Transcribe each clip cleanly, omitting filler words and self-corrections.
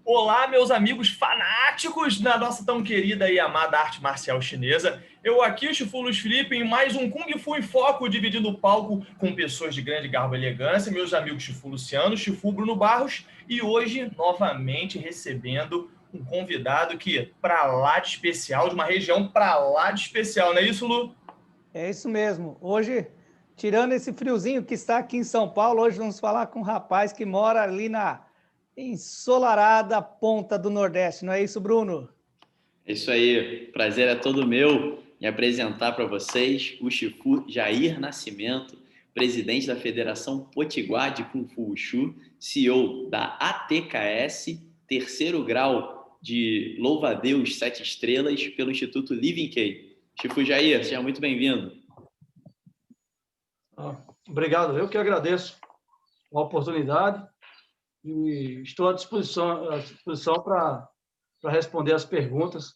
Olá, meus amigos fanáticos da nossa tão querida e amada arte marcial chinesa. Eu aqui, o Shifu Luiz Felipe, em mais um Kung Fu em Foco, dividindo o palco com pessoas de grande garbo e elegância, meus amigos Shifu Luciano, Shifu Bruno Barros, e hoje, novamente, recebendo um convidado que, pra lá de especial, de uma região pra lá de especial, não é isso, Lu? É isso mesmo. Hoje, tirando esse friozinho que está aqui em São Paulo, hoje vamos falar com um rapaz que mora ali na ensolarada ponta do Nordeste. Não é isso, Bruno? É isso aí, prazer é todo meu em apresentar para vocês o Shifu Jair Nascimento, presidente da Federação Potiguar de Kung Fu Wushu, CEO da ATKS, terceiro grau de louva-a-Deus 7 estrelas pelo Instituto Living K. Shifu Jair, seja muito bem-vindo. Obrigado, eu que agradeço a oportunidade e estou à disposição para responder as perguntas.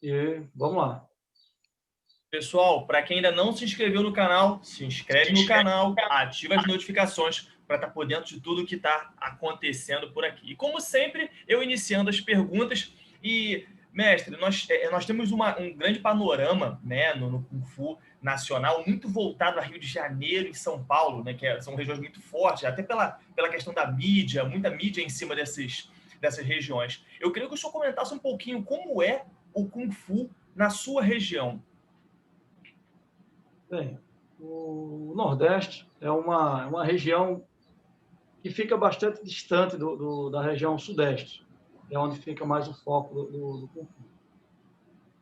E vamos lá. Pessoal, para quem ainda não se inscreveu no canal, se inscreve no canal, ativa as notificações para estar por dentro de tudo que está acontecendo por aqui. E como sempre, eu iniciando as perguntas e, mestre, nós temos um grande panorama, né, no Kung Fu nacional, muito voltado a Rio de Janeiro e São Paulo, né, são regiões muito fortes, até pela questão da mídia, muita mídia em cima dessas regiões. Eu queria que o senhor comentasse um pouquinho como é o Kung Fu na sua região. Bem, o Nordeste é uma região que fica bastante distante da região Sudeste, é onde fica mais o foco do Kung Fu.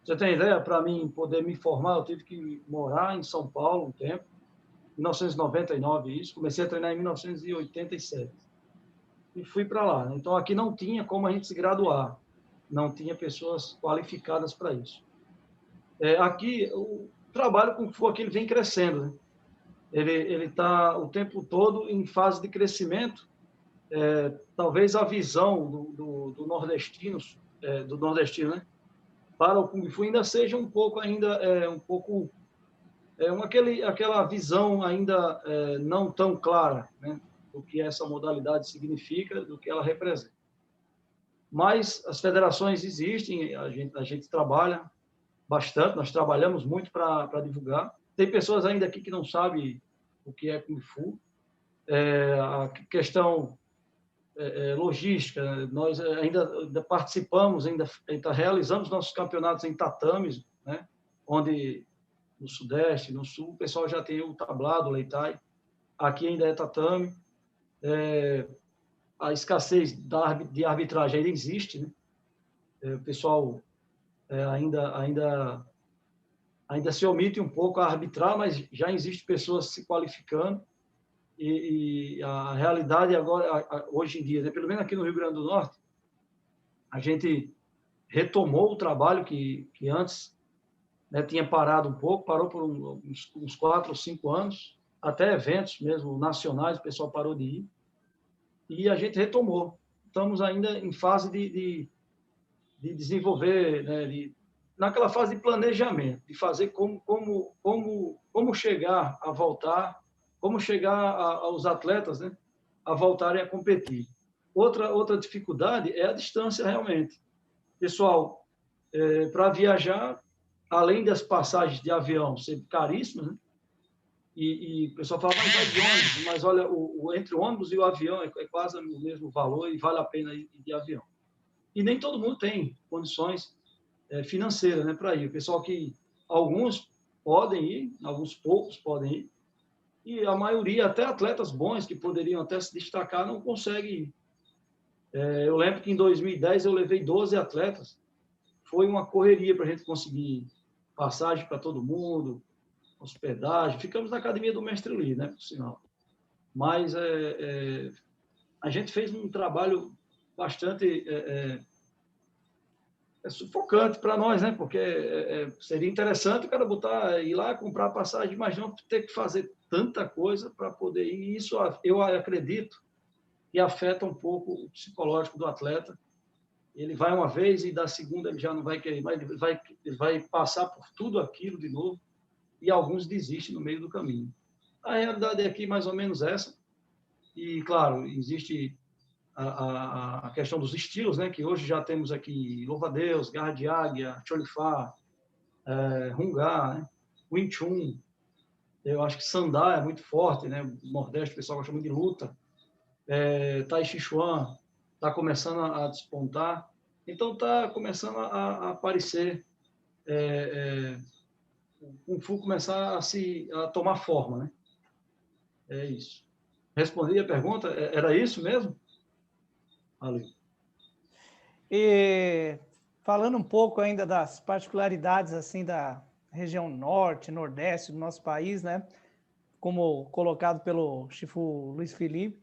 Você tem ideia? Para mim poder me formar, eu tive que morar em São Paulo um tempo, 1999 isso, comecei a treinar em 1987 e fui para lá. Então aqui não tinha como a gente se graduar, não tinha pessoas qualificadas para isso. Aqui o trabalho com o Kung Fu aqui ele vem crescendo, né? Ele está o tempo todo em fase de crescimento. Talvez a visão do nordestino, né, para o Kung Fu ainda seja um pouco aquela visão ainda não tão clara, né, do que essa modalidade significa, do que ela representa. Mas as federações existem, a gente trabalha bastante, nós trabalhamos muito para divulgar. Tem pessoas ainda aqui que não sabem o que é Kung Fu. A questão logística, nós ainda participamos, ainda realizamos nossos campeonatos em tatames, né? Onde no Sudeste, no Sul, o pessoal já tem o tablado, o Leitai. Aqui ainda é tatame. A escassez de arbitragem ainda existe, né? O pessoal ainda se omite um pouco a arbitrar, mas já existe pessoas se qualificando. E a realidade agora, hoje em dia, né, pelo menos aqui no Rio Grande do Norte, a gente retomou o trabalho que antes, né, tinha parado um pouco, parou por uns 4 ou 5 anos, até eventos mesmo nacionais, o pessoal parou de ir, e a gente retomou. Estamos ainda em fase de desenvolver, né, naquela fase de planejamento, de fazer como chegar a voltar, como chegar aos atletas, né, a voltarem a competir. Outra dificuldade é a distância, realmente. Pessoal, para viajar, além das passagens de avião ser caríssimas, né, e o pessoal fala, mas vai de ônibus, mas olha, entre o ônibus e o avião é quase o mesmo valor e vale a pena ir de avião. E nem todo mundo tem condições financeiras, né, para ir. O pessoal que alguns podem ir, alguns poucos podem ir, e a maioria, até atletas bons que poderiam até se destacar, não conseguem ir. Eu lembro que em 2010 eu levei 12 atletas, foi uma correria para a gente conseguir passagem para todo mundo, hospedagem, ficamos na academia do Mestre Li, né, por sinal. Mas a gente fez um trabalho bastante sufocante para nós, né? Porque seria interessante o cara ir lá, comprar passagem, mas não ter que fazer tanta coisa para poder ir. E isso, eu acredito, que afeta um pouco o psicológico do atleta. Ele vai uma vez e da segunda ele já não vai querer, mas ele vai passar por tudo aquilo de novo e alguns desistem no meio do caminho. A realidade é aqui mais ou menos essa. E, claro, existe a questão dos estilos, né? Que hoje já temos aqui louva-a-Deus, garra de águia, cholifá, hungá, né? Wing Chun. Eu acho que Sandá é muito forte, né? No Nordeste o pessoal gosta muito de luta. Tai Chi Chuan está começando a despontar. Então está começando a aparecer, o Kung Fu começar a tomar forma, né? É isso. Respondi a pergunta? Era isso mesmo? Ali. E falando um pouco ainda das particularidades assim da região norte, nordeste do nosso país, né? Como colocado pelo Chifu Luiz Felipe,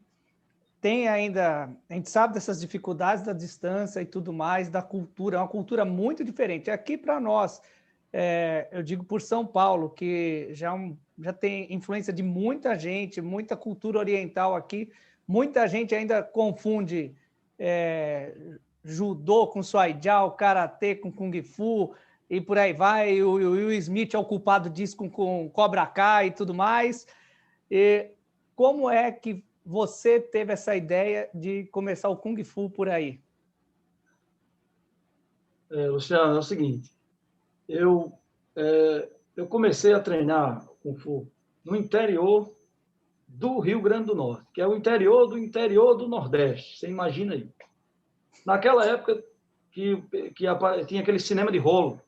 tem ainda, a gente sabe dessas dificuldades da distância e tudo mais, da cultura, é uma cultura muito diferente. Aqui para nós, eu digo por São Paulo, que já tem influência de muita gente, muita cultura oriental aqui, muita gente ainda confunde judô com Swai Jiao, karatê com Kung Fu, e por aí vai, e o Will Smith é o culpado disso com Cobra Kai e tudo mais. E como é que você teve essa ideia de começar o Kung Fu por aí? Luciano, é o seguinte, eu comecei a treinar Kung Fu no interior do Rio Grande do Norte, que é o interior do Nordeste, você imagina aí. Naquela época que tinha aquele cinema de rolo,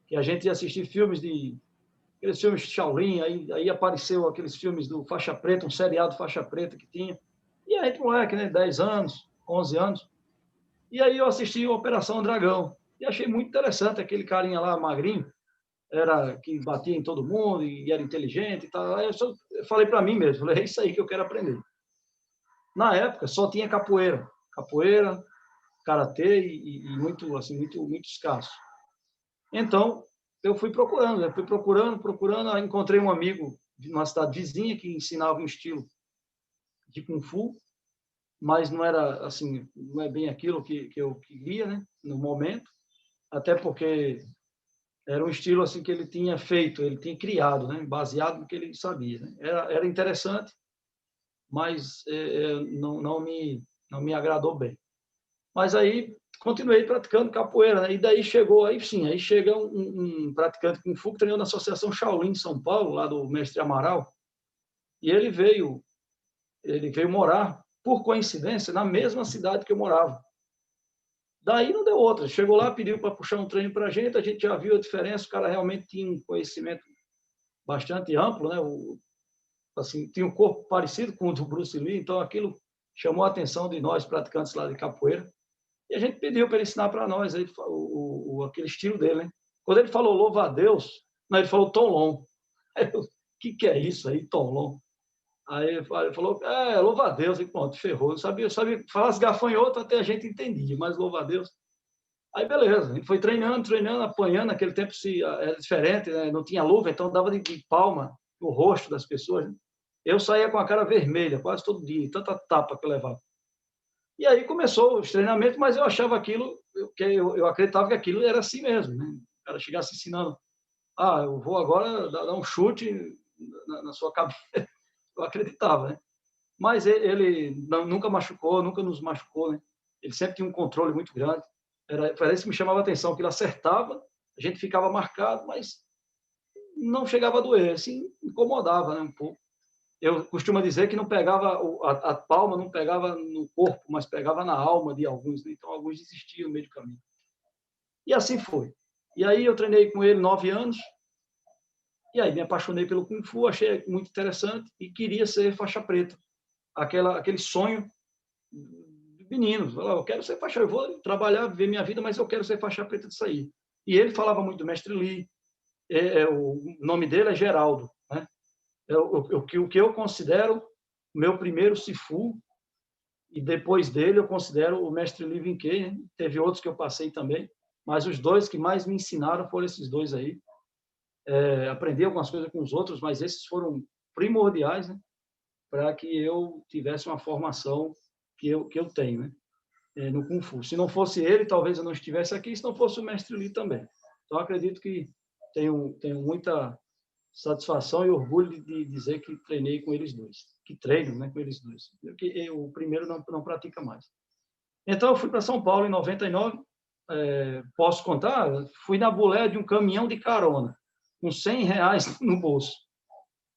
que a gente ia assistir aqueles filmes de Shaolin, aí apareceu aqueles filmes do Faixa Preta, um seriado Faixa Preta que tinha, e a gente moleque, né, 10 anos, 11 anos, e aí eu assisti Operação Dragão, e achei muito interessante aquele carinha lá, magrinho, que batia em todo mundo e era inteligente e tal. Aí eu falei para mim mesmo, falei, é isso aí que eu quero aprender. Na época só tinha capoeira, karatê e muito assim, muito escasso. Então eu fui procurando, aí encontrei um amigo de uma cidade vizinha que ensinava um estilo de Kung Fu, mas não era assim, não é bem aquilo que eu queria, né, no momento, até porque era um estilo assim que ele tinha feito, ele tinha criado, né, baseado no que ele sabia, né? Era interessante, mas não me agradou bem. Mas aí continuei praticando capoeira, né? E daí chega um praticante Kung Fu que treinou na Associação Shaolin em São Paulo, lá do mestre Amaral, e ele veio morar, por coincidência, na mesma cidade que eu morava. Daí não deu outra. Chegou lá, pediu para puxar um treino para a gente já viu a diferença, o cara realmente tinha um conhecimento bastante amplo, né? Assim, tinha um corpo parecido com o do Bruce Lee, então aquilo chamou a atenção de nós, praticantes lá de capoeira, e a gente pediu para ele ensinar para nós aí, aquele estilo dele, né? Quando ele falou louva-a-Deus, ele falou Tonlon. O que é isso aí, Tonlon? Aí ele falou, louva-a-Deus, e pronto, ferrou. Eu sabia falar as gafanhotas, até a gente entendia, mas louva-a-Deus. Aí beleza, a gente foi treinando, apanhando, naquele tempo era diferente, né? Não tinha luva, então dava de palma no rosto das pessoas, né? Eu saía com a cara vermelha quase todo dia, tanta tapa que eu levava. E aí começou os treinamentos, mas eu achava aquilo, eu acreditava que aquilo era assim mesmo, né? O cara chegasse ensinando, eu vou agora dar um chute na sua cabeça. Eu acreditava, né? Mas ele nunca machucou, nunca nos machucou, né? Ele sempre tinha um controle muito grande. Era isso que me chamava a atenção, que ele acertava, a gente ficava marcado, mas não chegava a doer, assim, incomodava, né, um pouco. Eu costumo dizer que não pegava, a palma não pegava no corpo, mas pegava na alma de alguns, né? Então alguns desistiam no meio do caminho. E assim foi. E aí eu treinei com ele 9 anos, e aí me apaixonei pelo Kung Fu, achei muito interessante e queria ser faixa preta. Aquele sonho de menino, eu quero ser faixa, eu vou trabalhar, viver minha vida, mas eu quero ser faixa preta disso aí. E ele falava muito do mestre Lee, o nome dele é Geraldo, né? O que eu considero o meu primeiro Sifu, e depois dele eu considero o mestre Lee Vinkei, né? Teve outros que eu passei também, mas os dois que mais me ensinaram foram esses dois aí. Aprendi algumas coisas com os outros, mas esses foram primordiais, né? Para que eu tivesse uma formação que eu tenho, né? No Kung Fu. Se não fosse ele, talvez eu não estivesse aqui, se não fosse o mestre Lee também. Então, acredito que tenho muita satisfação e orgulho de dizer que treinei com eles dois, que treino, né, com eles dois. O primeiro não pratica mais. Então, eu fui para São Paulo em 99, posso contar, fui na boleia de um caminhão de carona, com R$ 100 no bolso,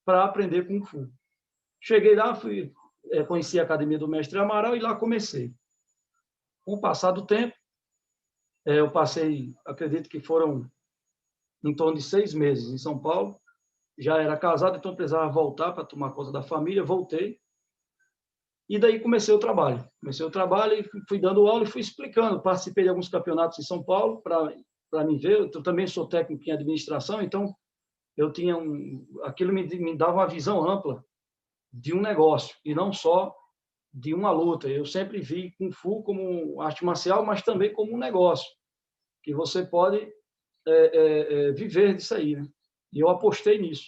para aprender Kung Fu. Cheguei lá, conheci a Academia do Mestre Amaral e lá comecei. Com o passar do tempo, eu passei, acredito que foram em torno de 6 meses em São Paulo, já era casado, então precisava voltar para tomar conta da família, voltei, e daí comecei o trabalho. Comecei o trabalho e fui dando aula e fui explicando. Participei de alguns campeonatos em São Paulo para me ver. Eu também sou técnico em administração, então eu tinha aquilo me dava uma visão ampla de um negócio e não só de uma luta. Eu sempre vi Kung Fu como arte marcial, mas também como um negócio, que você pode viver disso aí, né? E eu apostei nisso.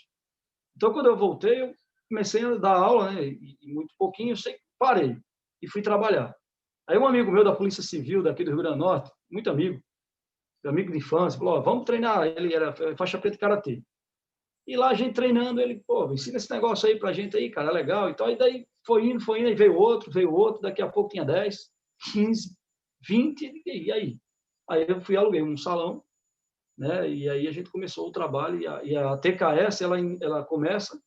Então, quando eu voltei, eu comecei a dar aula, né? E muito pouquinho, eu parei e fui trabalhar. Aí um amigo meu da Polícia Civil daqui do Rio Grande do Norte, muito amigo de infância, falou: ó, vamos treinar. Ele era faixa preta de karatê. E lá a gente treinando, ele, pô, ensina esse negócio aí pra gente aí, cara, é legal e tal. E daí foi indo, e veio outro, daqui a pouco tinha 10, 15, 20, e aí? Aí eu fui aluguei um salão, né? E aí a gente começou o trabalho e a TKS, ela começa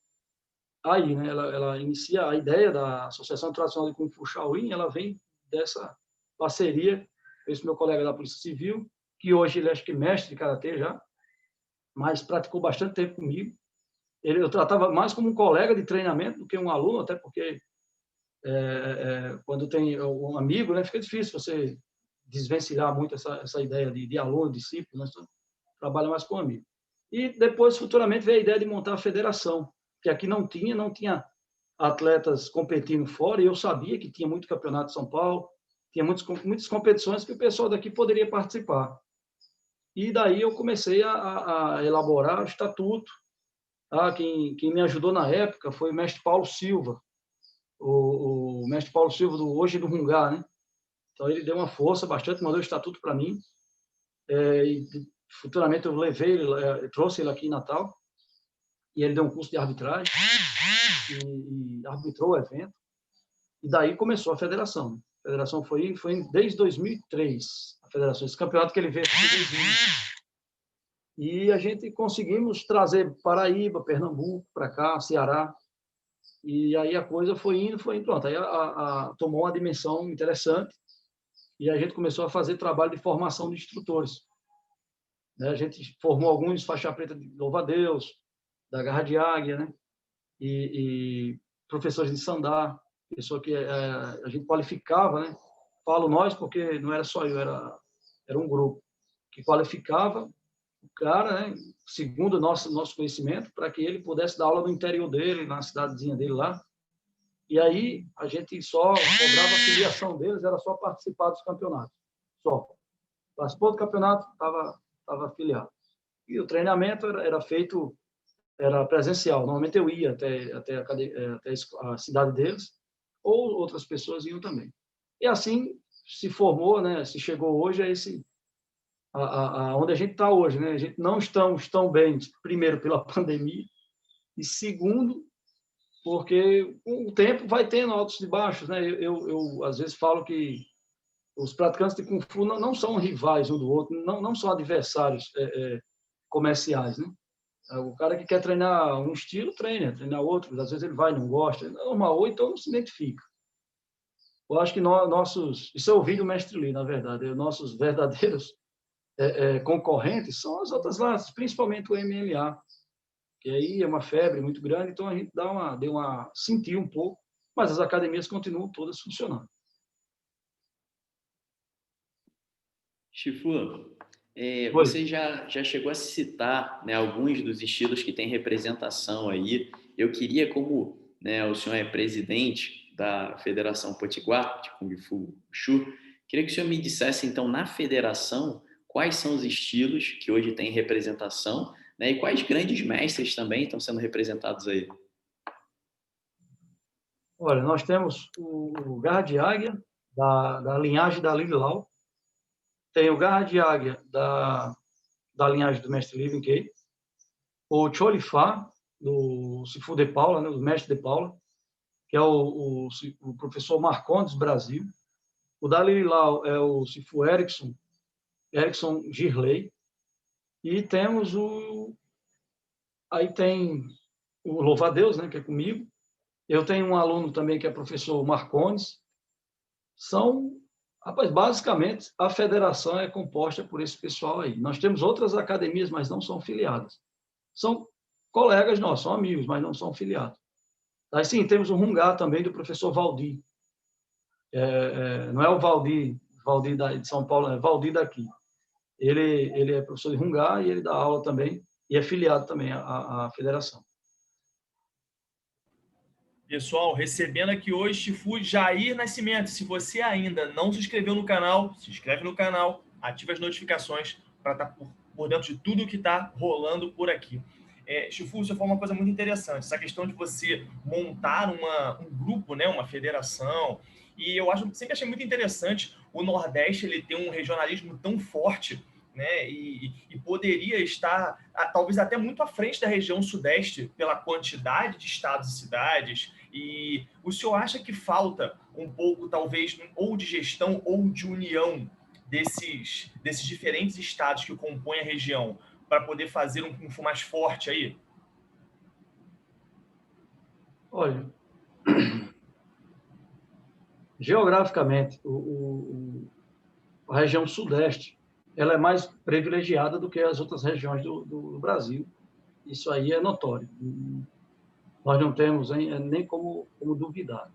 aí, né? Ela inicia a ideia da Associação Tradicional de Kung Fu Shaolin, ela vem dessa parceria com esse meu colega da Polícia Civil, que hoje ele acho que mestre de karatê já, mas praticou bastante tempo comigo. Eu tratava mais como um colega de treinamento do que um aluno, até porque quando tem um amigo, né, fica difícil você desvencilhar muito essa ideia de aluno, discípulo, né? Então, trabalha mais com amigo. E depois, futuramente, veio a ideia de montar a federação, que aqui não tinha atletas competindo fora, e eu sabia que tinha muito campeonato de São Paulo, tinha muitas competições que o pessoal daqui poderia participar. E daí eu comecei a elaborar o estatuto. Quem me ajudou na época foi o mestre Paulo Silva, o mestre Paulo Silva, hoje do Rungá, né? Então, ele deu uma força bastante, mandou o estatuto para mim, e futuramente eu levei ele, trouxe ele aqui em Natal, e ele deu um curso de arbitragem, e arbitrou o evento, e daí começou a federação. A federação foi desde 2003, a federação, esse campeonato que ele veio foi 2000. E a gente conseguimos trazer Paraíba, Pernambuco para cá, Ceará, e aí a coisa foi indo, pronto. Aí tomou uma dimensão interessante e a gente começou a fazer trabalho de formação de instrutores. A gente formou alguns faixa preta de Louva-a-Deus, da Garra de Águia, né? E professores de Sandá, pessoa que a gente qualificava, né? Falo nós porque não era só eu, era um grupo que qualificava o cara, né, segundo o nosso conhecimento, para que ele pudesse dar aula no interior dele, na cidadezinha dele lá. E aí a gente só cobrava a filiação deles, era só participar dos campeonatos. Só. Participou do campeonato, estava afiliado. E o treinamento era feito, era presencial. Normalmente eu ia até a cidade deles, ou outras pessoas iam também. E assim se formou, né, se chegou hoje a onde a gente está hoje, né? A gente não estamos tão bem, primeiro, pela pandemia, e segundo, porque com o tempo vai tendo altos e baixos, né? Eu às vezes falo que os praticantes de Kung Fu não são rivais um do outro, não são adversários comerciais, né? O cara que quer treinar um estilo, treina outro, às vezes ele vai, não gosta, é normal, ou então não se identifica. Eu acho que isso eu ouvi do mestre Lee, na verdade, nossos verdadeiros concorrentes são as outras classes, principalmente o MMA, que aí é uma febre muito grande, então a gente sentiu um pouco, mas as academias continuam todas funcionando. Chifu, você já chegou a citar, né, alguns dos estilos que têm representação aí. Eu queria, como, né, o senhor é presidente da Federação Potiguar de Kung Fu Wushu, queria que o senhor me dissesse, então, na federação, quais são os estilos que hoje têm representação, né, e quais grandes mestres também estão sendo representados aí? Olha, nós temos o Garra de Águia, da linhagem da Lili Lau, tem o Garra de Águia da linhagem do mestre Living Kei, o Cholifá, do Sifu de Paula, né, do mestre de Paula, que é o professor Marcondes Brasil, O da Lililau é o Cifu Erickson Girley. E temos aí tem o Louva-a-Deus, né, que é comigo. Eu tenho um aluno também que é professor Marcones. Rapaz, basicamente, a federação é composta por esse pessoal aí. Nós temos outras academias, mas não são filiadas. São colegas nossos, são amigos, mas não são filiados. Aí sim, temos o Rungá também, do professor Valdir. Não é o Valdir de São Paulo, é Valdir daqui. Ele é professor de Rungá e ele dá aula também, e é filiado também à federação. Pessoal, recebendo aqui hoje Chifu Jair Nascimento. Se você ainda não se inscreveu no canal, se inscreve no canal, ativa as notificações para estar por dentro de tudo que está rolando por aqui. Chifu, você falou uma coisa muito interessante, essa questão de você montar um grupo, né, uma federação, e eu sempre achei muito interessante o Nordeste ele ter um regionalismo tão forte, né, e poderia estar talvez até muito à frente da região Sudeste pela quantidade de estados e cidades. E o senhor acha que falta um pouco, talvez, ou de gestão ou de união desses diferentes estados que compõem a região para poder fazer um Kung Fu mais forte aí? Olha, geograficamente, a região Sudeste ela é mais privilegiada do que as outras regiões do Brasil. Isso aí é notório. Nós não temos nem como duvidar.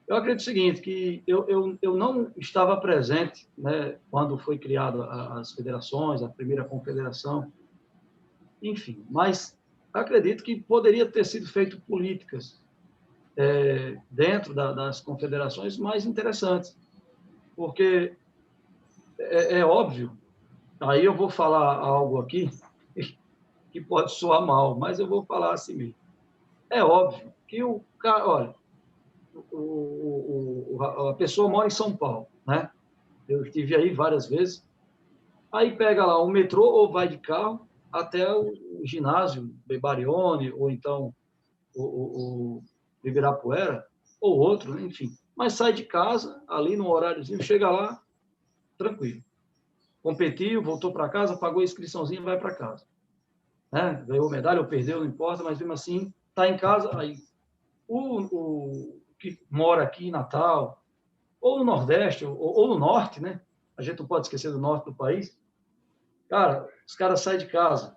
Eu acredito o seguinte, que eu não estava presente, né, quando foi criada as federações, a primeira confederação, enfim, mas acredito que poderia ter sido feito políticas dentro das confederações mais interessantes, porque é óbvio, aí eu vou falar algo aqui que pode soar mal, mas eu vou falar assim mesmo. É óbvio que o cara, olha, a pessoa mora em São Paulo, né? Eu estive aí várias vezes. Aí pega lá o metrô ou vai de carro até o ginásio Bebarione, ou então o Ibirapuera, ou outro, né? Enfim. Mas sai de casa, ali no horáriozinho, chega lá, tranquilo. Competiu, voltou para casa, pagou a inscriçãozinha e vai para casa. Né? Ganhou medalha ou perdeu, não importa, mas mesmo assim, está em casa. Aí, o que mora aqui em Natal, ou no Nordeste, ou no Norte, né? A gente não pode esquecer do Norte do país. Cara, os caras saem de casa,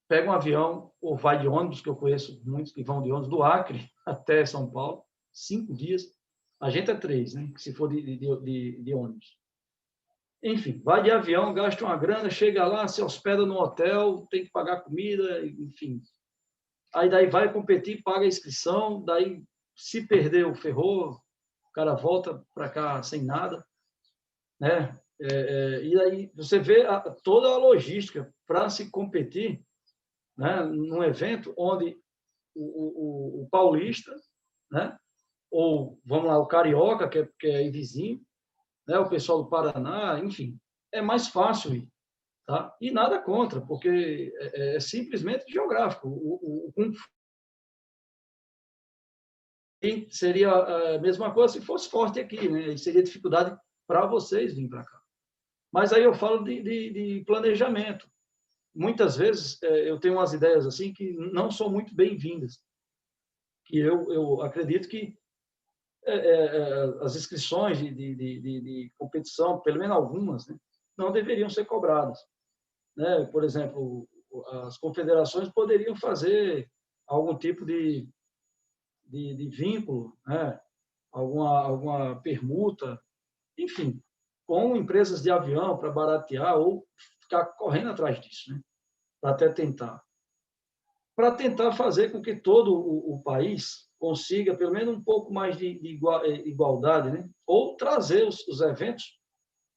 pegam um avião, ou vai de ônibus, que eu conheço muitos que vão de ônibus, do Acre até São Paulo, 5 dias. A gente é 3, né? Se for de ônibus. Enfim, vai de avião, gasta uma grana, chega lá, se hospeda no hotel, tem que pagar comida, enfim. Aí daí vai competir, paga a inscrição, daí se perdeu, ferrou, o cara volta para cá sem nada, né? E aí você vê toda a logística para se competir, né? Num evento onde o paulista, né? Ou, vamos lá, o carioca, que é vizinho, né? O pessoal do Paraná, enfim, é mais fácil ir. Tá? E nada contra, porque é simplesmente geográfico. O Kung Fu seria a mesma coisa se fosse forte aqui, né? E seria dificuldade para vocês virem para cá. Mas aí eu falo de planejamento. Muitas vezes eu tenho umas ideias assim que não são muito bem-vindas. Que eu acredito que as inscrições de competição, pelo menos algumas, né, não deveriam ser cobradas. Né? Por exemplo, as confederações poderiam fazer algum tipo de vínculo, né? alguma permuta, enfim, com empresas de avião para baratear ou ficar correndo atrás disso, né? Para até para tentar fazer com que todo o país consiga pelo menos um pouco mais de igualdade, né? Ou trazer os eventos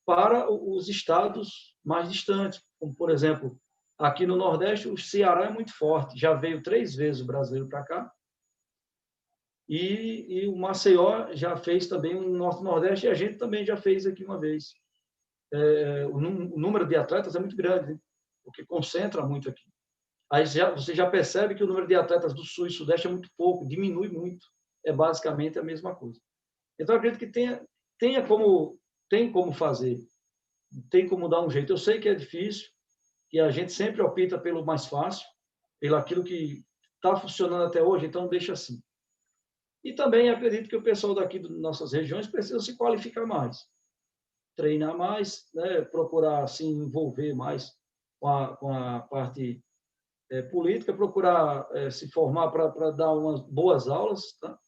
para os estados mais distantes, como, por exemplo, aqui no Nordeste, o Ceará é muito forte, já veio 3 vezes o brasileiro para cá, e o Maceió já fez também o Norte-Nordeste, e a gente também já fez aqui uma vez. O número de atletas é muito grande, né? Porque concentra muito aqui. Aí você já percebe que o número de atletas do Sul e Sudeste é muito pouco, diminui muito, é basicamente a mesma coisa. Então, eu acredito que tem como fazer, tem como dar um jeito. Eu sei que é difícil, que a gente sempre opta pelo mais fácil, pelo aquilo que está funcionando até hoje, então deixa assim. E também acredito que o pessoal daqui das nossas regiões precisa se qualificar mais, treinar mais, né? Procurar se envolver mais com a parte política, procurar se formar para dar umas boas aulas, tá?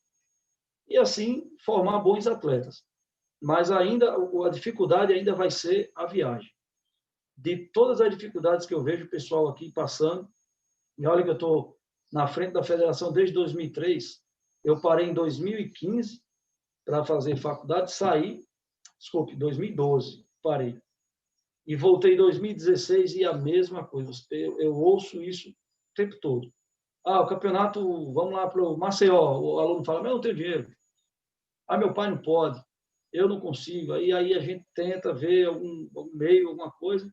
E assim formar bons atletas. Mas ainda a dificuldade ainda vai ser a viagem. De todas as dificuldades que eu vejo o pessoal aqui passando, e olha que eu estou na frente da federação desde 2003, eu parei em 2015 para fazer faculdade, saí, desculpe, 2012, parei. E voltei em 2016 e a mesma coisa. Eu ouço isso o tempo todo. O campeonato, vamos lá para o Maceió. O aluno fala, mas eu não tenho dinheiro. Meu pai não pode, eu não consigo. Aí a gente tenta ver algum meio, alguma coisa.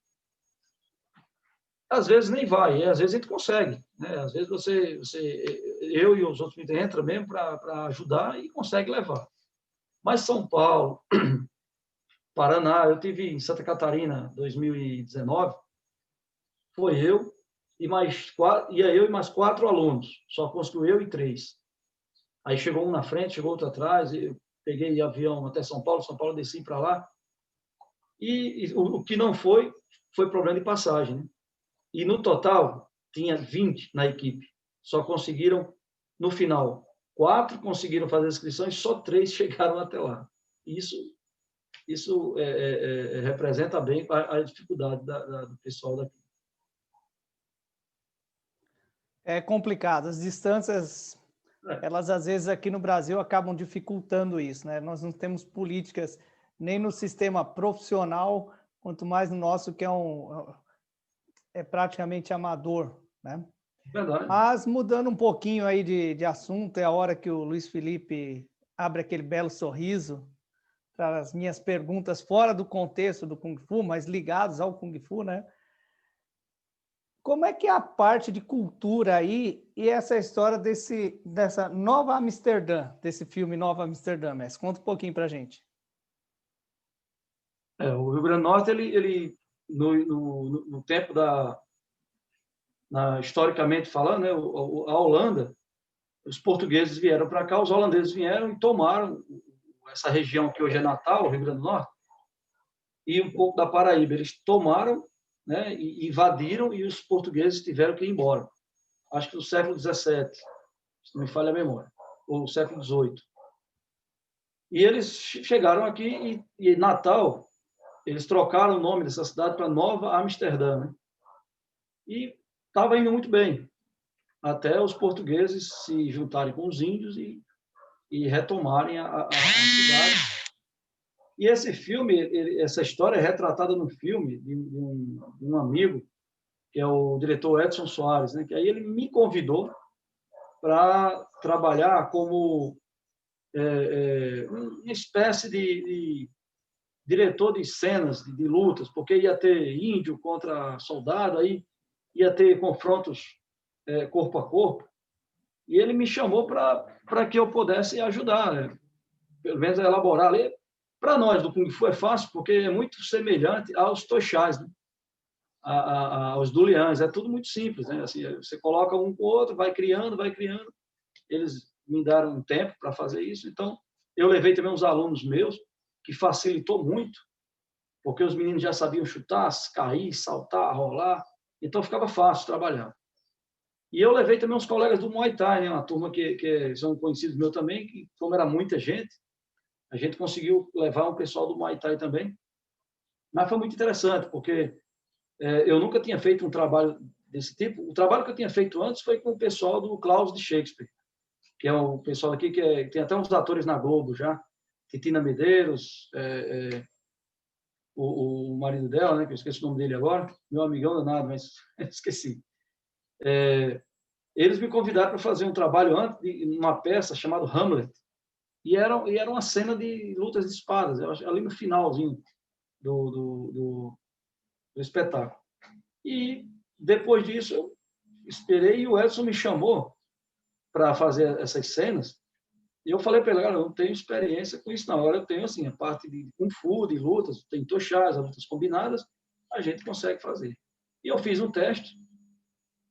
Às vezes nem vai, às vezes a gente consegue. Né? Às vezes eu e os outros entram mesmo para ajudar e consegue levar. Mas São Paulo, Paraná, eu tive em Santa Catarina 2019, foi eu e mais mais 4 alunos, só conseguiu eu e 3. Aí chegou um na frente, chegou outro atrás, eu peguei avião até São Paulo desci para lá, e o que não foi problema de passagem, né? E no total tinha 20 na equipe, só conseguiram, no final, 4 conseguiram fazer a inscrição e só 3 chegaram até lá. Isso representa bem a dificuldade do pessoal daqui. É complicado. As distâncias, elas às vezes aqui no Brasil acabam dificultando isso, né? Nós não temos políticas nem no sistema profissional, quanto mais no nosso, que é praticamente amador, né? Verdade. Mas mudando um pouquinho aí de assunto, é a hora que o Luiz Felipe abre aquele belo sorriso para as minhas perguntas fora do contexto do Kung Fu, mas ligados ao Kung Fu, né? Como é que é a parte de cultura aí e essa história dessa Nova Amsterdã, desse filme Nova Amsterdã, mestre? Conta um pouquinho para a gente. O Rio Grande do Norte, ele no tempo historicamente falando, né, a Holanda, os portugueses vieram para cá, os holandeses vieram e tomaram essa região que hoje é Natal, o Rio Grande do Norte, e um pouco da Paraíba. Eles tomaram, né, e invadiram, e os portugueses tiveram que ir embora. Acho que no século XVII, se não me falha a memória, ou século XVIII. E eles chegaram aqui e Natal, eles trocaram o nome dessa cidade para Nova Amsterdã, né? E estava indo muito bem, até os portugueses se juntarem com os índios e retomarem a cidade. E esse filme, essa história é retratada no filme de um amigo, que é o diretor Edson Soares, né? Que aí ele me convidou para trabalhar como uma espécie de diretor de cenas de lutas, porque ia ter índio contra soldado, aí ia ter confrontos corpo a corpo, e ele me chamou para que eu pudesse ajudar, né? Pelo menos a elaborar ali. Para nós do Kung Fu é fácil, porque é muito semelhante aos tochais, né? Aos dulians, é tudo muito simples, né? Assim, você coloca um com o outro, vai criando. Eles me deram um tempo para fazer isso, então eu levei também uns alunos meus, que facilitou muito, porque os meninos já sabiam chutar, cair, saltar, rolar, então ficava fácil trabalhar. E eu levei também uns colegas do Muay Thai, né? Uma turma que são conhecidos meus também, que como era muita gente, a gente conseguiu levar um pessoal do Muay Thai também. Mas foi muito interessante, porque eu nunca tinha feito um trabalho desse tipo. O trabalho que eu tinha feito antes foi com o pessoal do Klaus de Shakespeare, que é o pessoal aqui que tem até uns atores na Globo já. Titina Medeiros, o marido dela, né, que eu esqueci o nome dele agora, meu amigão danado, mas esqueci. Eles me convidaram para fazer um trabalho antes de uma peça chamada Hamlet, e era uma cena de lutas de espadas, eu acho, ali no finalzinho do espetáculo. E depois disso eu esperei e o Edson me chamou para fazer essas cenas. eu falei para ele, cara, eu não tenho experiência com isso, não. Agora eu tenho, assim, a parte de Kung Fu, de lutas, tem tochás, lutas combinadas, a gente consegue fazer. E eu fiz um teste,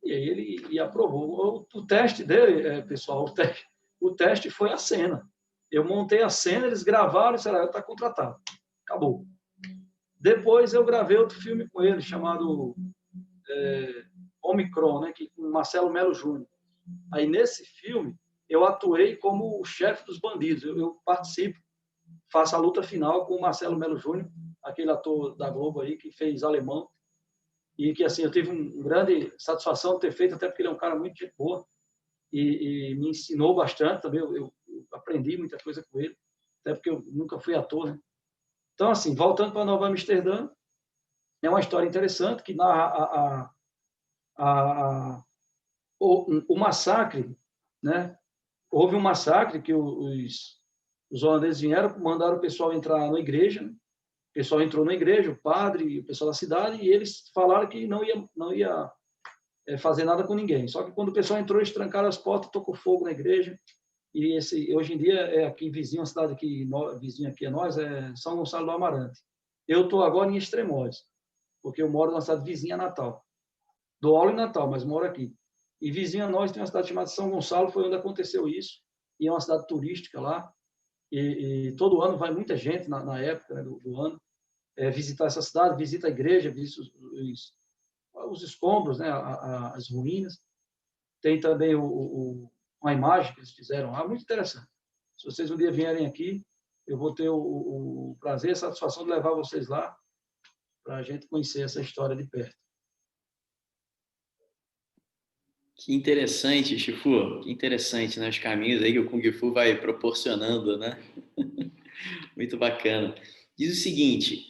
e aí ele aprovou. O teste dele, pessoal, o teste foi a cena. Eu montei a cena, eles gravaram e disseram, está contratado. Acabou. Depois eu gravei outro filme com ele, chamado Omicron, né, com Marcelo Melo Júnior. Aí, nesse filme, eu atuei como o chefe dos bandidos. Eu participo, faço a luta final com o Marcelo Melo Júnior, aquele ator da Globo aí que fez Alemão, e que, assim, eu tive uma grande satisfação de ter feito, até porque ele é um cara muito gente boa, e me ensinou bastante também. Eu aprendi muita coisa com ele, até porque eu nunca fui ator, né? Então, assim, voltando para Nova Amsterdã, é uma história interessante que narra o massacre, né? Houve um massacre que os holandeses vieram, mandaram o pessoal entrar na igreja, né? O pessoal entrou na igreja, o padre, o pessoal da cidade, e eles falaram que não ia fazer nada com ninguém. Só que quando o pessoal entrou, eles trancaram as portas, tocou fogo na igreja, e hoje em dia é aqui vizinho, uma cidade aqui, vizinho aqui a nós, é São Gonçalo do Amarante. Eu estou agora em Extremóis, porque eu moro numa cidade vizinha a Natal. Dou aula em Natal, mas moro aqui. E vizinho a nós tem uma cidade chamada São Gonçalo, foi onde aconteceu isso, e é uma cidade turística lá, e todo ano vai muita gente na época, né, do ano, visitar essa cidade, visita a igreja, visita os escombros, né, as ruínas. Tem também uma imagem que eles fizeram lá, muito interessante. Se vocês um dia vierem aqui, eu vou ter o prazer e a satisfação de levar vocês lá para a gente conhecer essa história de perto. Que interessante, Shifu. Que interessante, né? Os caminhos aí que o Kung Fu vai proporcionando, né? Muito bacana. Diz o seguinte,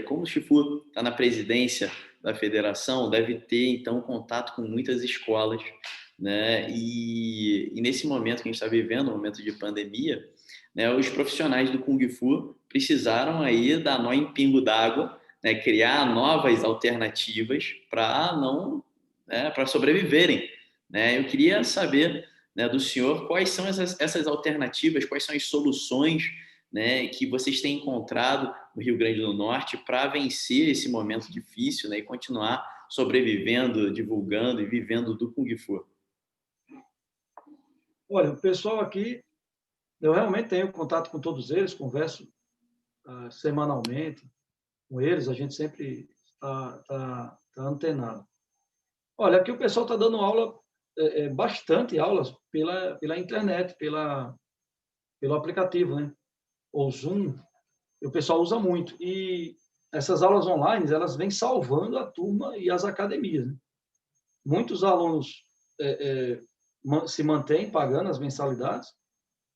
como o Shifu está na presidência da federação, deve ter, então, contato com muitas escolas, né? E nesse momento que a gente está vivendo, um momento de pandemia, né, os profissionais do Kung Fu precisaram aí dar nó em pingo d'água, né, criar novas alternativas para não, né, para sobreviverem, né? Eu queria saber, né, do senhor quais são essas alternativas, quais são as soluções, né, que vocês têm encontrado no Rio Grande do Norte para vencer esse momento difícil, né, e continuar sobrevivendo, divulgando e vivendo do Kung Fu. Olha, o pessoal aqui, eu realmente tenho contato com todos eles, converso semanalmente com eles, a gente sempre está antenado. Olha, aqui o pessoal está dando aula, bastante aulas pela internet, pelo aplicativo, né? O Zoom, o pessoal usa muito. E essas aulas online, elas vêm salvando a turma e as academias, né? Muitos alunos se mantêm pagando as mensalidades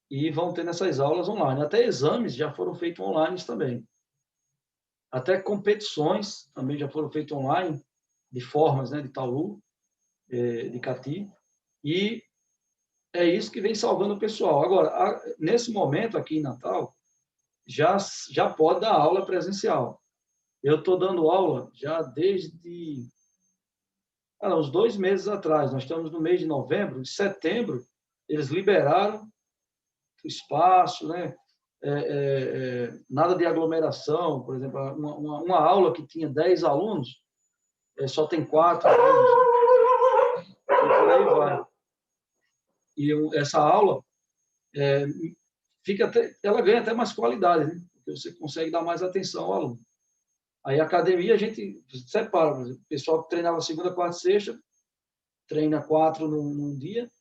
e vão ter nessas aulas online. Até exames já foram feitos online também. Até competições também já foram feitas online, de formas, né, de taolu, de cati. E é isso que vem salvando o pessoal. Agora, nesse momento aqui em Natal, já pode dar aula presencial. Eu estou dando aula já desde uns 2 meses atrás. Nós estamos no mês de novembro. Em setembro, eles liberaram o espaço, né? Nada de aglomeração. Por exemplo, uma aula que tinha 10 alunos, só tem 4 alunos. E por aí vai. E essa aula ela ganha até mais qualidade, né? Porque você consegue dar mais atenção ao aluno. Aí a academia a gente separa, por exemplo, o pessoal que treinava segunda, quarta e sexta, treina 4 num dia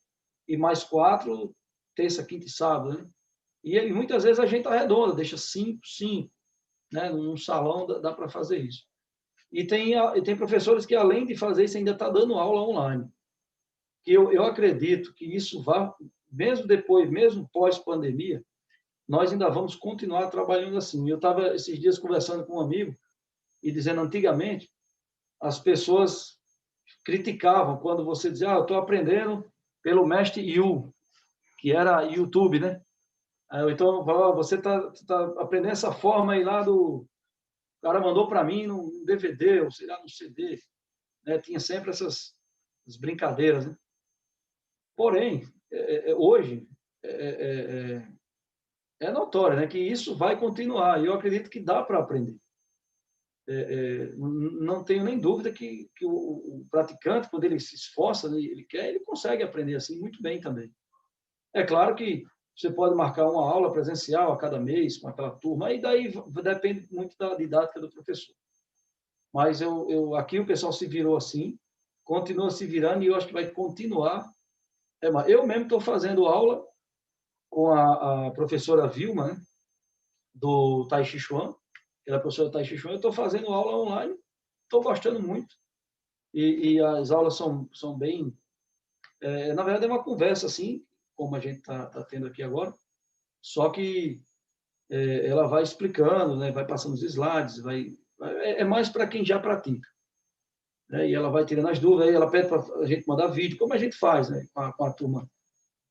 e mais 4 terça, quinta e sábado, né? E muitas vezes a gente arredonda, deixa 5, né? Num salão dá para fazer isso. E tem professores que, além de fazer isso, ainda está dando aula online. Eu acredito que isso vai, mesmo depois, mesmo pós-pandemia, nós ainda vamos continuar trabalhando assim. Eu estava esses dias conversando com um amigo e dizendo, antigamente, as pessoas criticavam quando você dizia, eu estou aprendendo pelo mestre Yu, que era YouTube, né? Então, você está aprendendo essa forma aí lá o cara mandou para mim no DVD, ou sei lá, no CD, né? Tinha sempre essas brincadeiras, né? Porém, hoje, é notória, né? Que isso vai continuar. E eu acredito que dá para aprender. Não tenho nem dúvida que o praticante, quando ele se esforça, ele quer, ele consegue aprender assim muito bem também. É claro que você pode marcar uma aula presencial a cada mês com aquela turma, e daí depende muito da didática do professor. Mas aqui o pessoal se virou assim, continua se virando, e eu acho que vai continuar. Eu mesmo estou fazendo aula com a professora Vilma, né, do Tai Chi Chuan, ela é professora Tai Chi Chuan, eu estou fazendo aula online, estou gostando muito, e as aulas são bem... na verdade, é uma conversa, assim, como a gente está tendo aqui agora, só que ela vai explicando, né, vai passando os slides, é mais para quem já pratica. Né, e ela vai tirando as dúvidas, aí ela pede para a gente mandar vídeo, como a gente faz, né, com a turma.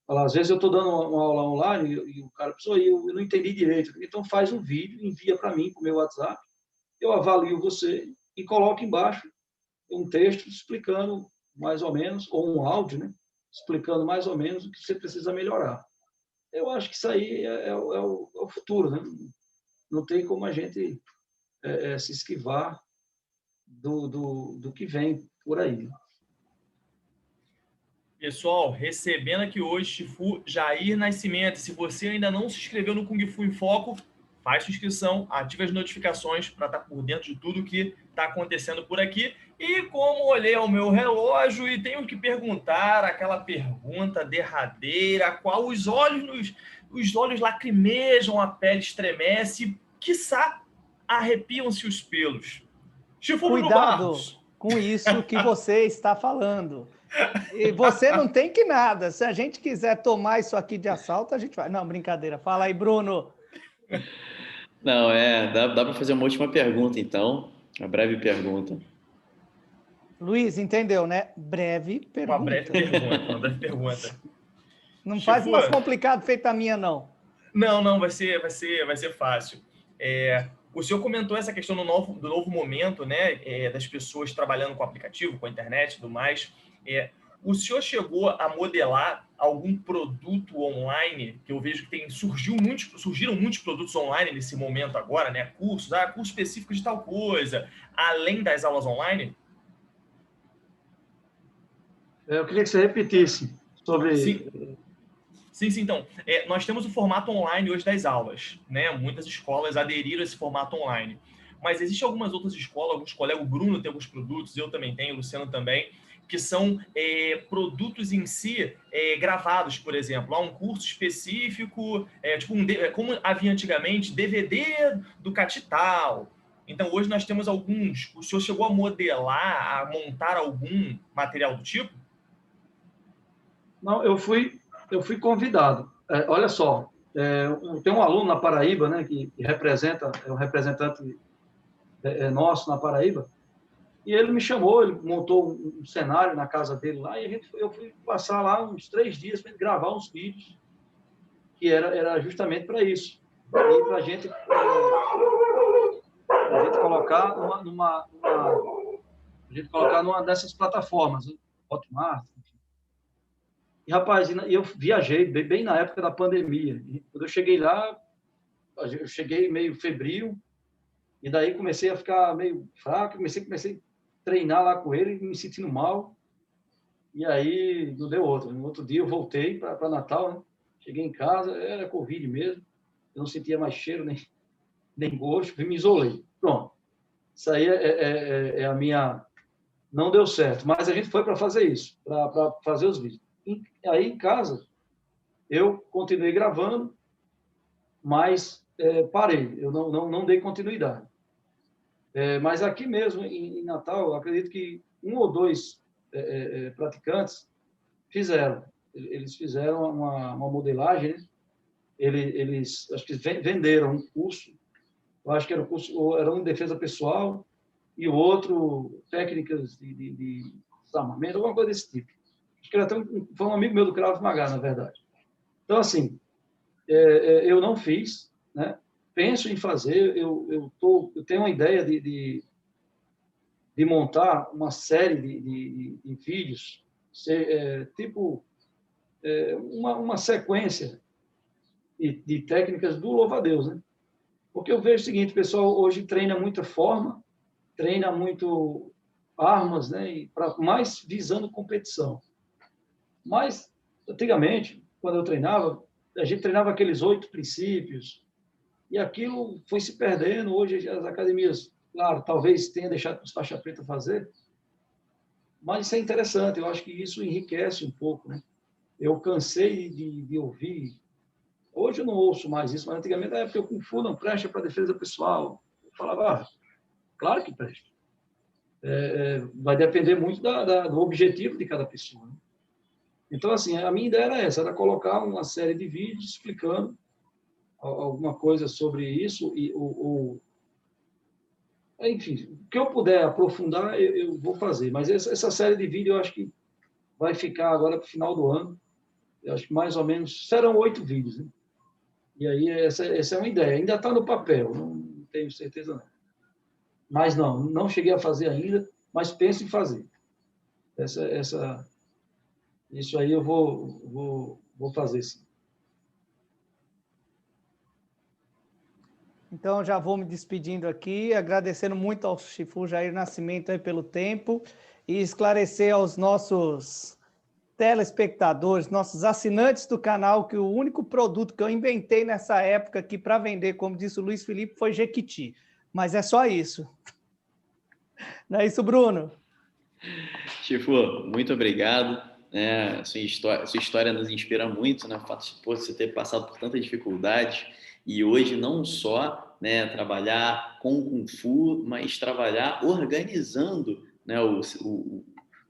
Às vezes eu estou dando uma aula online e o cara, pessoal, eu não entendi direito. Então faz um vídeo, envia para mim, para o meu WhatsApp, eu avalio você e coloco embaixo um texto explicando mais ou menos, ou um áudio, né, explicando mais ou menos o que você precisa melhorar. Eu acho que isso aí é o futuro, né? Não tem como a gente se esquivar do que vem por aí. Pessoal, recebendo aqui hoje Shifu Jair Nascimento. Se você ainda não se inscreveu no Kung Fu em Foco, faz sua inscrição, ative as notificações para estar por dentro de tudo que está acontecendo por aqui. E como olhei ao meu relógio e tenho que perguntar aquela pergunta derradeira, a qual os olhos lacrimejam, a pele estremece, quiçá arrepiam-se os pelos. Shifu Bruno Cuidado Barros. com isso que você está falando. E você não tem que nada. Se a gente quiser tomar isso aqui de assalto, a gente vai. Não, brincadeira. Fala aí, Bruno. Não, dá para fazer uma última pergunta, então. Uma breve pergunta. Luiz, entendeu, né? Breve pergunta. Uma breve pergunta. Não Shifu, faz mais complicado feito a minha, não. Não, vai ser fácil. O senhor comentou essa questão do novo momento, né, das pessoas trabalhando com aplicativo, com a internet e tudo mais. O senhor chegou a modelar algum produto online, que eu vejo que surgiram muitos produtos online nesse momento agora, né? Curso específico de tal coisa, além das aulas online? Eu queria que você repetisse sobre... Sim, então, nós temos o formato online hoje das aulas, né? Muitas escolas aderiram a esse formato online, mas existem algumas outras escolas, alguns colegas, o Bruno tem alguns produtos, eu também tenho, o Luciano também, que são produtos em si gravados, por exemplo. Há um curso específico, como havia antigamente, DVD do Catital. Então, hoje nós temos alguns. O senhor chegou a modelar, a montar algum material do tipo? Não, eu fui convidado. Olha só, tem um aluno na Paraíba, né, que representa, é um representante nosso na Paraíba, e ele me chamou, ele montou um cenário na casa dele lá, e eu fui passar lá uns 3 dias para gravar uns vídeos, que era justamente para isso, e para a gente colocar numa dessas plataformas, né? Hotmart. E, rapaz, eu viajei bem na época da pandemia. E quando eu cheguei lá, eu cheguei meio febril, e daí comecei a ficar meio fraco, comecei a treinar lá com ele, me sentindo mal, e aí não deu outro. No outro dia eu voltei para Natal, né? Cheguei em casa, era Covid mesmo, eu não sentia mais cheiro nem gosto, me isolei. Pronto. Isso aí é a minha... Não deu certo, mas a gente foi para fazer isso, para fazer os vídeos. Aí em casa, eu continuei gravando, mas parei, eu não dei continuidade. Mas aqui mesmo, em Natal, eu acredito que 1 ou 2 praticantes fizeram. Eles fizeram uma modelagem, né? Eles acho que venderam um curso, eu acho que era era um de defesa pessoal e o outro técnicas de desarmamento, alguma coisa desse tipo. Acho que foi um amigo meu do Krav Maga, na verdade. Então, assim, eu não fiz, né? Penso em fazer, eu tenho uma ideia de montar uma série de vídeos, tipo uma sequência de técnicas do louva-a-Deus, né? Porque eu vejo o seguinte, o pessoal hoje treina muita forma, treina muito armas, né? Mais visando competição. Mas, antigamente, quando eu treinava, a gente treinava aqueles 8 princípios, e aquilo foi se perdendo. Hoje, as academias, claro, talvez tenha deixado para os faixa preta fazer, mas isso é interessante, eu acho que isso enriquece um pouco, né? Eu cansei de ouvir, hoje eu não ouço mais isso, mas antigamente, porque o Kung Fu não presta para defesa pessoal. Eu falava, claro que presta. Vai depender muito do objetivo de cada pessoa, né? Então, assim, a minha ideia era essa, era colocar uma série de vídeos explicando alguma coisa sobre isso, enfim, o que eu puder aprofundar, eu vou fazer. Mas essa série de vídeos eu acho que vai ficar agora para o final do ano. Eu acho que mais ou menos serão 8 vídeos, né? E aí essa é uma ideia. Ainda está no papel, não tenho certeza não. Mas não cheguei a fazer ainda, mas penso em fazer. Isso aí eu vou fazer, sim. Então, já vou me despedindo aqui, agradecendo muito ao Shifu Jair Nascimento aí pelo tempo e esclarecer aos nossos telespectadores, nossos assinantes do canal, que o único produto que eu inventei nessa época aqui para vender, como disse o Luiz Felipe, foi Jequiti. Mas é só isso. Não é isso, Bruno? Shifu, muito obrigado. Sua história nos inspira muito, né? O fato de você ter passado por tanta dificuldade e hoje não só, né, trabalhar com Kung Fu, mas trabalhar organizando, né,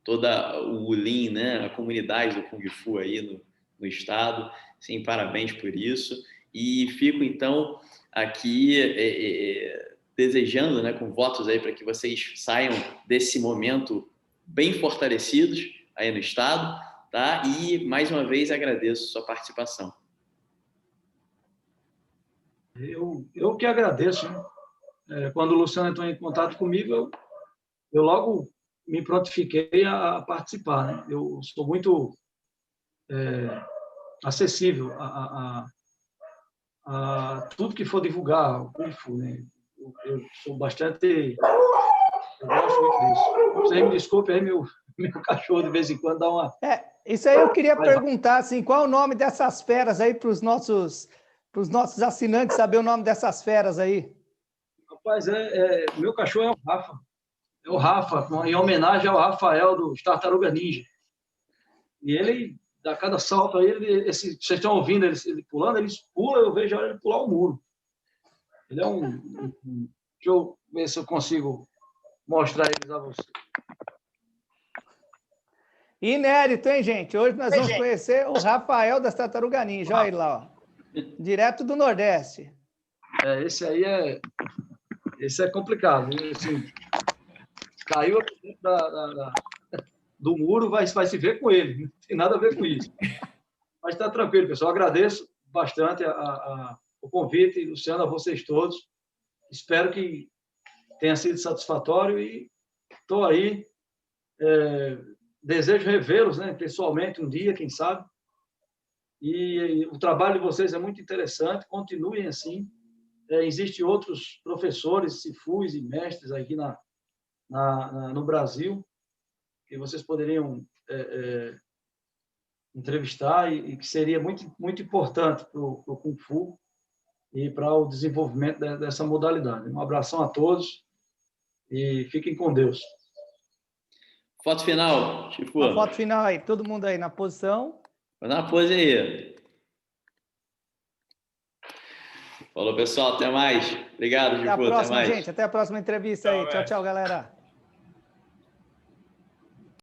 toda o Lean, né, a comunidade do Kung Fu aí no estado. Sim, parabéns por isso. E fico, então, aqui desejando, né, com votos aí para que vocês saiam desse momento bem fortalecidos aí no estado, tá? E, mais uma vez, agradeço a sua participação. Eu que agradeço, né? Quando o Luciano entrou em contato comigo, eu logo me prontifiquei a participar, né? Eu sou muito acessível a tudo que for divulgar o Kung Fu, né? Eu sou bastante... Eu gosto muito disso. Você me desculpe aí, meu cachorro de vez em quando dá uma... Isso aí eu queria perguntar, assim, qual é o nome dessas feras aí para os nossos assinantes saber o nome dessas feras aí? Rapaz, meu cachorro é o Rafa. É o Rafa, em homenagem ao Rafael do Tartaruga Ninja. E ele, a cada salto aí, vocês estão ouvindo ele pulando, ele pula, eu vejo ele pular o muro. Ele é deixa eu ver se eu consigo mostrar eles a vocês. Inédito, hein, gente? Hoje nós vamos conhecer o Rafael das Tartaruga Ninja. Olha ele lá, ó. Direto do Nordeste. Esse aí esse é complicado. Assim, caiu do muro, vai se ver com ele. Não tem nada a ver com isso. Mas está tranquilo, pessoal. Agradeço bastante o convite, Luciano, a vocês todos. Espero que tenha sido satisfatório e estou aí. Desejo revê-los, né, pessoalmente um dia, quem sabe. E o trabalho de vocês é muito interessante. Continuem assim. Existem outros professores, Sifus e mestres aqui no Brasil que vocês poderiam entrevistar e que seria muito, muito importante para o Kung Fu e para o desenvolvimento dessa modalidade. Um abração a todos e fiquem com Deus. Foto final, Shifu. A foto final aí, todo mundo aí na posição. Vai dar uma pose aí. Falou, pessoal. Até mais. Obrigado, Shifu. Até a próxima, mais. gente. Até a próxima entrevista aí. Tchau, tchau, galera.